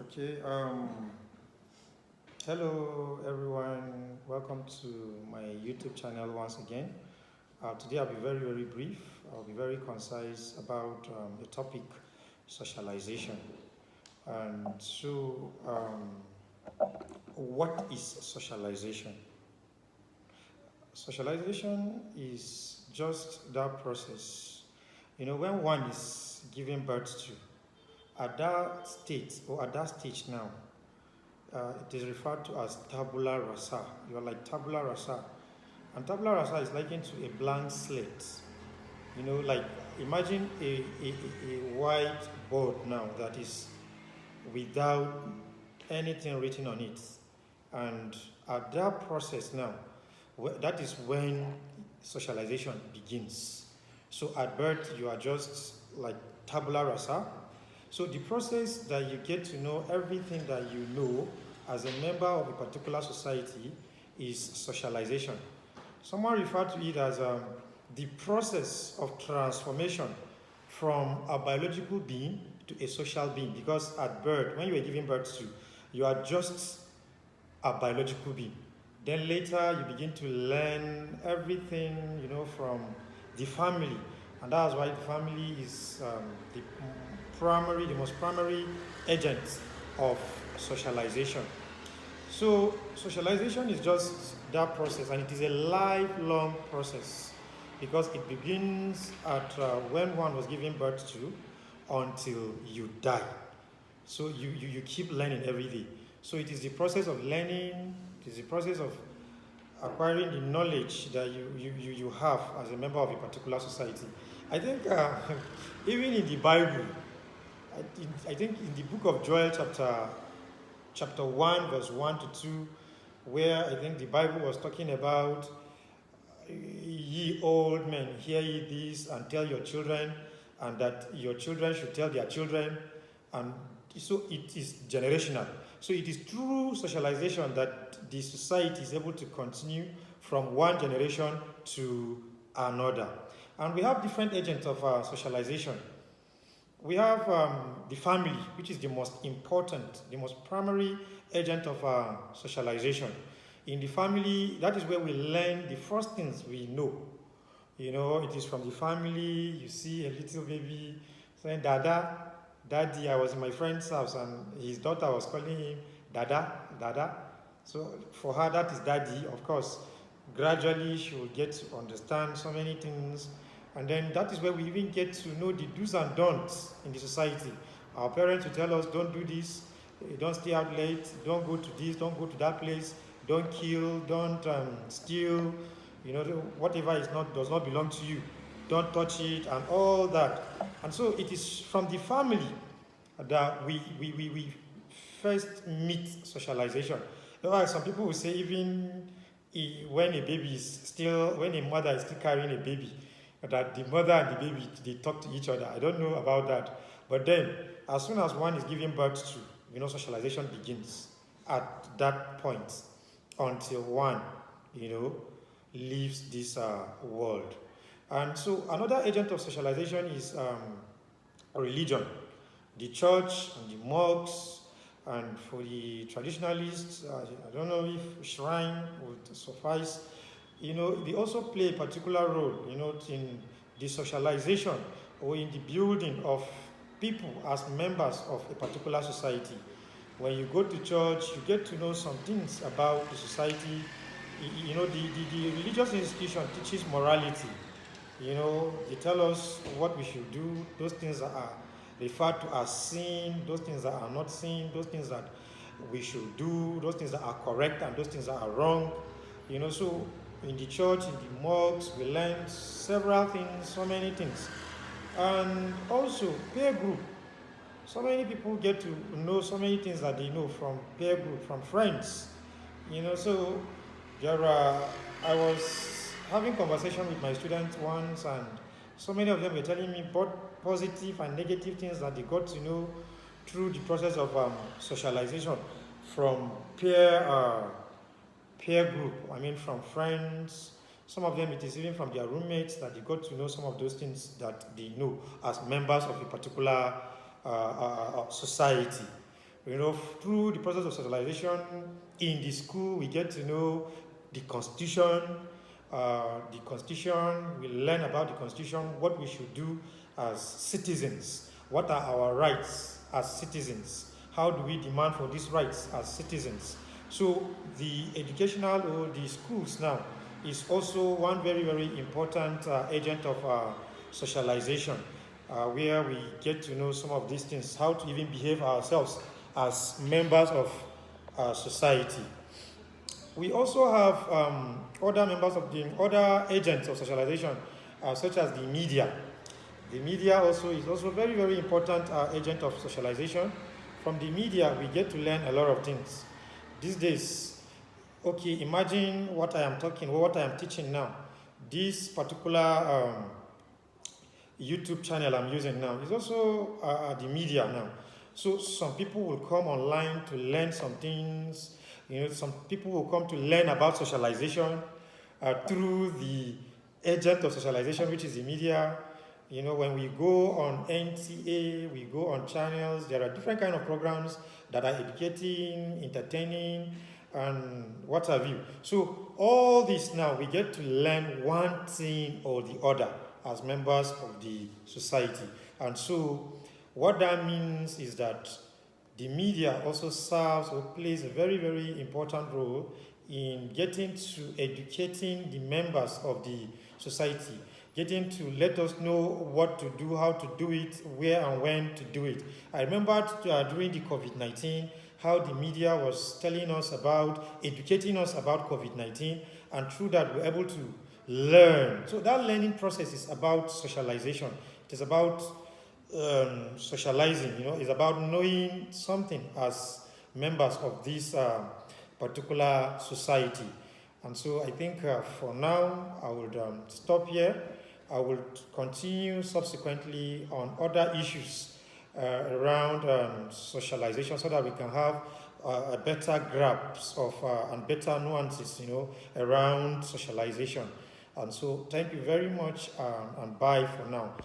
Okay. Hello everyone. Welcome to my YouTube channel once again. Today I'll be very brief. I'll be very concise about the topic socialization. And what is socialization? Socialization is just that process. When one is giving birth to, at that state or at that stage now, it is referred to as tabula rasa. You're like tabula rasa. And tabula rasa is likened to a blank slate. Like imagine a white board now that is without anything written on it. And at that process now, that is when socialization begins. So at birth, you are just like tabula rasa. So the process that you get to know everything that you know as a member of a particular society is socialization. Someone referred to it as the process of transformation from a biological being to a social being. Because at birth, when you are giving birth to, you are just a biological being. Then later you begin to learn everything, from the family. And that's why the family is the most primary agent of socialization. So socialization is just that process, and it is a lifelong process because it begins at when one was giving birth to until you die. So you keep learning every day. So it is the process of learning, it is the process of acquiring the knowledge that you have as a member of a particular society. I think even in the Bible, I think in the book of Joel chapter 1 verse 1 to 2, where I think the Bible was talking about ye old men, hear ye this and tell your children, and that your children should tell their children, and so it is generational. So it is through socialization that the society is able to continue from one generation to another. And we have different agents of socialization. We have the family, which is the most important, the most primary agent of socialization. In the family, that is where we learn the first things we know. It is from the family. You see a little baby saying, Dada, Daddy. I was in my friend's house and his daughter was calling him Dada, Dada. So for her, that is Daddy. Of course, gradually she will get to understand so many things. And then that is where we even get to know the do's and don'ts in the society. Our parents will tell us, don't do this, don't stay out late, don't go to this, don't go to that place, don't kill, don't steal, whatever does not belong to you, don't touch it, and all that. And so it is from the family that we first meet socialization. Some people will say even when a mother is still carrying a baby, that the mother and the baby, they talk to each other. I don't know about that. But then, as soon as one is giving birth to, socialization begins at that point until one, leaves this world. And so another agent of socialization is religion. The church and the mosques, and for the traditionalists, I don't know if shrine would suffice. They also play a particular role, in the socialization or in the building of people as members of a particular society. When you go to church, you get to know some things about the society. The religious institution teaches morality. They tell us what we should do, those things that are referred to as sin, those things that are not sin, those things that we should do, those things that are correct and those things that are wrong. So in the church, in the mosques, we learn several things, so many things. And also, peer group. So many people get to know so many things that they know from peer group, from friends. So I was having conversation with my students once, and so many of them were telling me both positive and negative things that they got to know through the process of socialization from peer group, from friends. Some of them, it is even from their roommates that they got to know some of those things that they know as members of a particular society. Through the process of socialization in the school, we get to know the Constitution. The Constitution, we learn about the Constitution, what we should do as citizens, what are our rights as citizens, how do we demand for these rights as citizens. So the educational or the schools now is also one very, very important agent of socialization, where we get to know some of these things, how to even behave ourselves as members of society. We also have other members of the other agents of socialization, such as the media. The media also is also very, very important agent of socialization. From the media, we get to learn a lot of things. These days, okay, imagine what I am talking, or what I am teaching now. This particular YouTube channel I'm using now is also the media now. So some people will come online to learn some things. Some people will come to learn about socialization through the agent of socialization, which is the media. When we go on NTA, we go on channels, there are different kind of programs that are educating, entertaining, and what have you. So all this now, we get to learn one thing or the other as members of the society. And so what that means is that the media also serves or plays a very, very important role in getting to educating the members of the society, getting to let us know what to do, how to do it, where and when to do it. I remember during the COVID-19, how the media was telling us about, educating us about COVID-19, and through that we're able to learn. So that learning process is about socialization. It is about socializing, is about knowing something as members of this particular society. And so I think for now, I would stop here. I will continue subsequently on other issues around socialization, so that we can have a better grasp of and better nuances, around socialization. And so thank you very much, and bye for now.